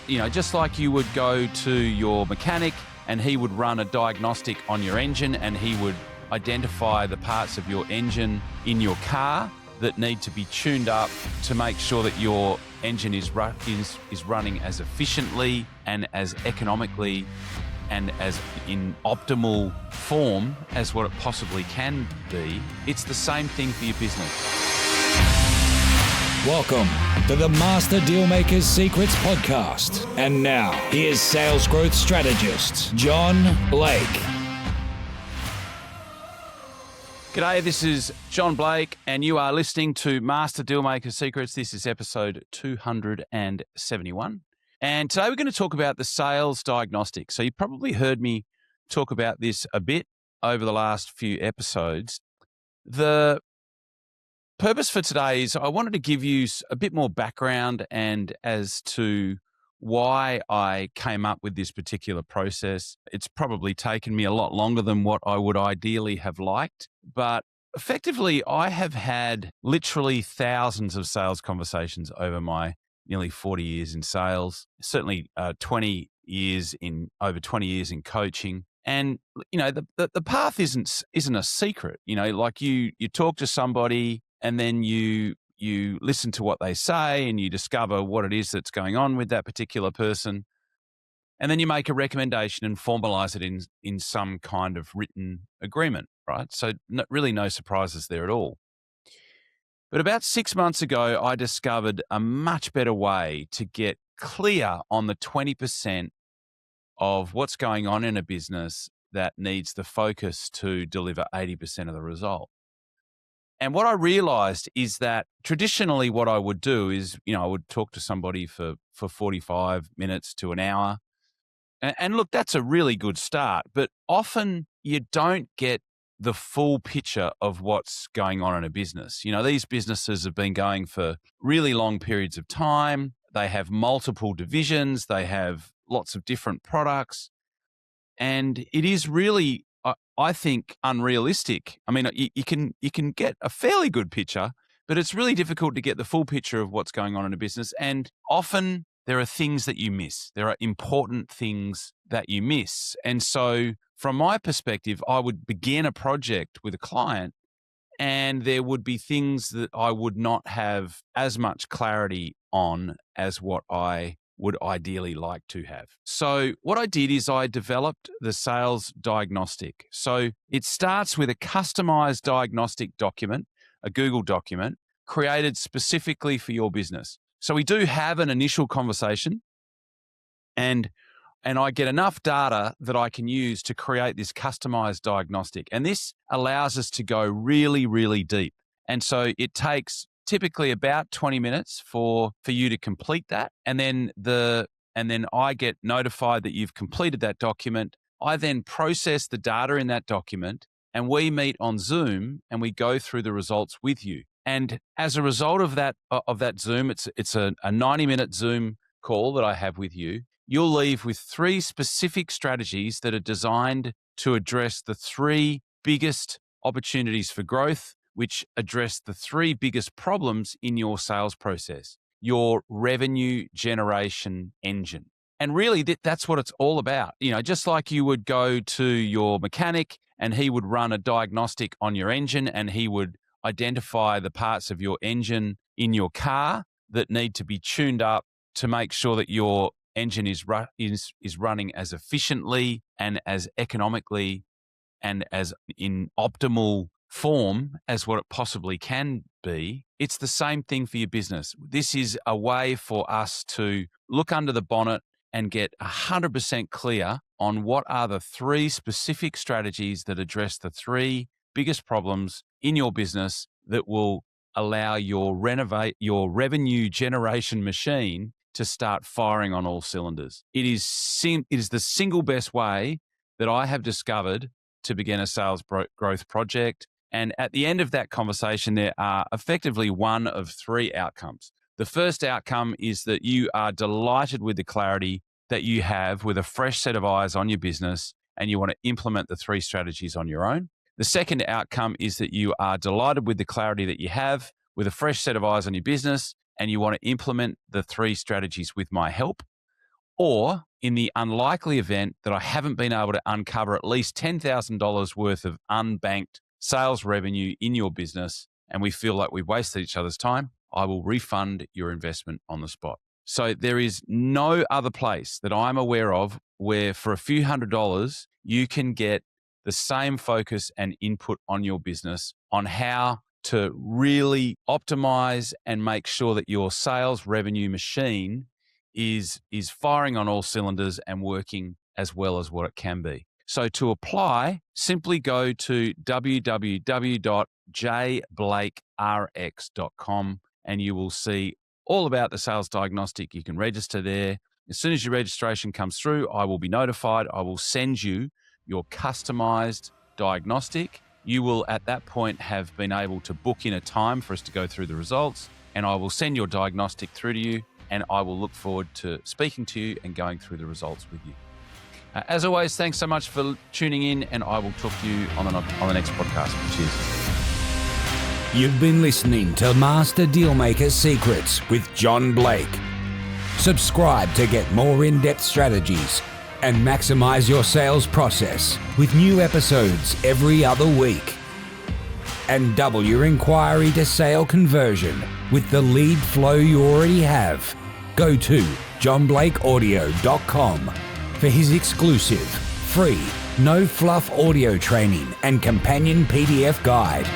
just like you would go to your mechanic and he would run a diagnostic on your engine and he would identify the parts of your engine in your car that need to be tuned up to make sure that your engine is running as efficiently and as economically and as in optimal form as what it possibly can be. It's the same thing for your business. Welcome to the Master Dealmaker's Secrets podcast. And now, here's sales growth strategist, John Blake. G'day, this is John Blake, and you are listening to Master Dealmaker's Secrets. This is episode 271. And today we're going to talk about the Sales Diagnostic. So you probably heard me talk about this a bit over the last few episodes. The purpose for today is I wanted to give you a bit more background and as to why I came up with this particular process. It's probably taken me a lot longer than what I would ideally have liked, but effectively I have had literally thousands of sales conversations over my nearly 40 years in sales, certainly over 20 years in coaching. And, you know, the path isn't a secret, you know, like you talk to somebody and then you listen to what they say and you discover what it is that's going on with that particular person. And then you make a recommendation and formalize it in some kind of written agreement, right? So really no surprises there at all. But about 6 months ago, I discovered a much better way to get clear on the 20% of what's going on in a business that needs the focus to deliver 80% of the result. And what I realized is that traditionally what I would do is, you know, I would talk to somebody for 45 minutes to an hour. And look, that's a really good start, but often you don't get the full picture of what's going on in a business. You know, these businesses have been going for really long periods of time. They have multiple divisions. They have lots of different products. And it is really, I think, unrealistic. I mean, you can get a fairly good picture, but it's really difficult to get the full picture of what's going on in a business. And often there are things that you miss. There are important things that you miss. And so from my perspective, I would begin a project with a client and there would be things that I would not have as much clarity on as what I would ideally like to have. So what I did is I developed the Sales Diagnostic. So it starts with a customized diagnostic document, a Google document, created specifically for your business. So we do have an initial conversation and I get enough data that I can use to create this customized diagnostic. And this allows us to go really, really deep. And so it takes typically about 20 minutes for you to complete that. And then I get notified that you've completed that document. I then process the data in that document and we meet on Zoom and we go through the results with you. And as a result of that Zoom, it's a 90-minute Zoom call that I have with you. You'll leave with 3 specific strategies that are designed to address the 3 biggest opportunities for growth, which address the 3 biggest problems in your sales process, your revenue generation engine. And really, that's what it's all about. You know, just like you would go to your mechanic and he would run a diagnostic on your engine and he would identify the parts of your engine in your car that need to be tuned up to make sure that your engine is running as efficiently and as economically and as in optimal form as what it possibly can be. It's the same thing for your business. This is a way for us to look under the bonnet and get 100% clear on what are the 3 specific strategies that address the 3 biggest problems in your business that will allow your revenue generation machine to start firing on all cylinders. It is the single best way that I have discovered to begin a sales growth project. And at the end of that conversation, there are effectively one of 3 outcomes. The first outcome is that you are delighted with the clarity that you have with a fresh set of eyes on your business and you want to implement the 3 strategies on your own. The second outcome is that you are delighted with the clarity that you have with a fresh set of eyes on your business and you want to implement the 3 strategies with my help. Or in the unlikely event that I haven't been able to uncover at least $10,000 worth of unbanked sales revenue in your business, and we feel like we've wasted each other's time, I will refund your investment on the spot. So there is no other place that I'm aware of where for a few $100s, you can get the same focus and input on your business on how to really optimize and make sure that your sales revenue machine is firing on all cylinders and working as well as what it can be. So to apply, simply go to www.jblakerx.com and you will see all about the Sales Diagnostic. You can register there. As soon as your registration comes through, I will be notified. I will send you your customized diagnostic. You will at that point have been able to book in a time for us to go through the results, and I will send your diagnostic through to you, and I will look forward to speaking to you and going through the results with you. As always, thanks so much for tuning in, and I will talk to you on the next podcast. Cheers. You've been listening to Master Dealmaker Secrets with John Blake. Subscribe to get more in-depth strategies and maximize your sales process with new episodes every other week. And double your inquiry to sale conversion with the lead flow you already have. Go to johnblakeaudio.com for his exclusive, free, no-fluff audio training and companion PDF guide.